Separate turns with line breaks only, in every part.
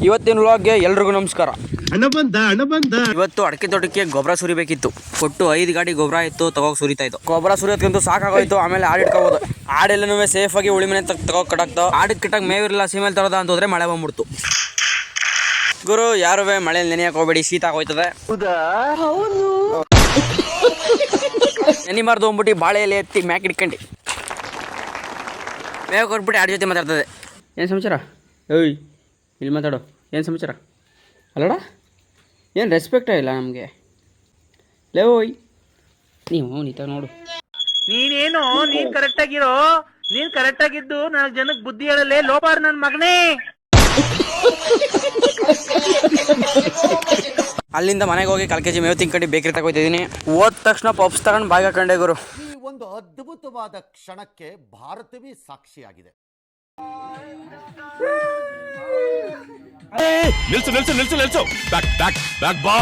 ಇವತ್ತಿನ ವ್ಲಾಗ್ಗೆ ಎಲ್ರಿಗೂ ನಮಸ್ಕಾರ.
ಹಣ ಬಂದ
ಇವತ್ತು ಅಡಿಕೆ ತೋಟಕ್ಕೆ ಗೊಬ್ಬರ ಸುರಿಬೇಕಿತ್ತು. ಕೊಟ್ಟು 5 ಗಾಡಿ ಗೊಬ್ಬರ ಇತ್ತು, ತಗೋಗಿ ಸುರಿತಾ ಇತ್ತು. ಗೊಬ್ಬರ ಸುರಿಯೋದ್ಕಂತೂ ಸಾಕಾಗೋಯ್ತು. ಆಮೇಲೆ ಆಡ್ ಇಟ್ಕೋಬೋದು. ಆಡೆಲ್ಲನೂ ಸೇಫ್ ಆಗಿ ಉಳಿ ಮನೆ ತಗೋಗಿ ಕಟ್ಟಾಕ್ತಾವ. ಆಡಿಗೆ ಕಿಟ್ಟಾಗ ಮೇವಿರಲ್ಲ, ಸೀಮೆಲ್ ತರೋದ ಅಂತಂದ್ರೆ ಮಳೆ ಬಂದ್ಬಿಡ್ತು. ಗುರು ಯಾರುವೆ ಮಳೆ ನೆನೆಯಕ್ಕೆ ಹೋಗ್ಬೇಡಿ, ಶೀತ ಆಗೋಯ್ತದೆ. ನೆನಿಮಾರ್ದು ಹೋಗ್ಬಿಟ್ಟು ಬಾಳೆ ಎಲೆ ಎತ್ತಿ ಮ್ಯಾಕ್ ಇಟ್ಕೊಂಡು ಮೇವು ಕೊಟ್ಬಿಟ್ಟು ಆಡ ಜೊತೆ ಮಾತಾಡ್ತದೆ. ಏನು ಸಮಾಚಾರ? ಏಯ್ ಇಲ್ಲಿ ಮಾತಾಡೋ. ಏನು ಸಮಾಚಾರ? ಅಲ್ಲಡ ಏನು ರೆಸ್ಪೆಕ್ಟೇ ಇಲ್ಲ ನಮಗೆ. ಲೇವೋಯ್ ನೀವು ನೀತ ನೋಡು.
ನೀನೇನು ನೀನ್ ಕರೆಕ್ಟಾಗಿರೋ. ನೀನ್ ಕರೆಕ್ಟಾಗಿದ್ದು 4 ಜನಕ್ಕೆ ಬುದ್ಧಿ ಹೇಳಲೇ ಲೋಪಾರ್ ನನ್ನ ಮಗನೇ.
ಅಲ್ಲಿಂದ ಮನೆಗೆ ಹೋಗಿ 1/4 kg ಮೇವು ತಿನ್ಕೊಂಡು ಬೇಕ್ರಿ ತಗೋತಿದ್ದೀನಿ. ಹೋದ ತಕ್ಷಣ ಪಪ್ಸ್ ತಗೊಂಡು ಬಾಯಿಗೆ ಹಾಕೊಂಡೆ ಗುರು.
ಈ ಒಂದು ಅದ್ಭುತವಾದ ಕ್ಷಣಕ್ಕೆ ಭಾರತವೇ ಸಾಕ್ಷಿಯಾಗಿದೆ.
ನಿಲ್ಸು ಬ್ಯಾಕ್ ಬಾ.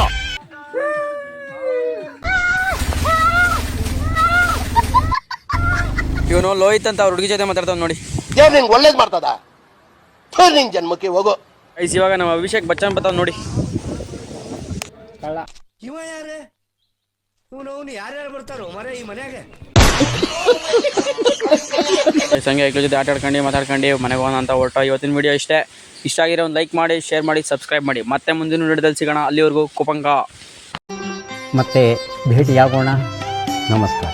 ಇವನು ಲೋಹಿತ್ ಅಂತ ಅವ್ರ ಹುಡುಗಿ ಜೊತೆ ಮಾತಾಡ್ತಾವ್ ನೋಡಿ.
ದೇವ್ರು ನಿಂಗೆ ಒಳ್ಳೇದು ಮಾಡ್ತದ, ನಿಂಗೆ ಜನ್ಮಕ್ಕೆ ಹೋಗೋ.
ಐಸ್ ಇವಾಗ ನಮ್ಮ ಅಭಿಷೇಕ್ ಬಚ್ಚನ್ ಬರ್ತಾವ್ ನೋಡಿ.
ಇವ ಯಾರೇ ಇವನು ಯಾರ್ಯಾರು ಬರ್ತಾರೋ ಮರ ಈ ಮನ್ಯಾಗೆ.
ಸಂಗೆ ಐಕ್ಳ ಜೊತೆ ಆಟ ಆಡ್ಕೊಂಡು ಮಾತಾಡ್ಕೊಂಡು ಮನೆಗೆ ಹೋಗೋಣ ಅಂತ ಹೊರಟ. ಇವತ್ತಿನ ವಿಡಿಯೋ ಇಷ್ಟ ಆಗಿರೋ ಒಂದು ಲೈಕ್ ಮಾಡಿ, ಶೇರ್ ಮಾಡಿ, ಸಬ್ಸ್ಕ್ರೈಬ್ ಮಾಡಿ. ಮತ್ತೆ ಮುಂದಿನ ವಿಡಿಯೋದಲ್ಲಿ ಸಿಗೋಣ. ಅಲ್ಲಿವರೆಗೂ ಕುಪಂಗ
ಮತ್ತೆ ಭೇಟಿಯಾಗೋಣ. ನಮಸ್ಕಾರ.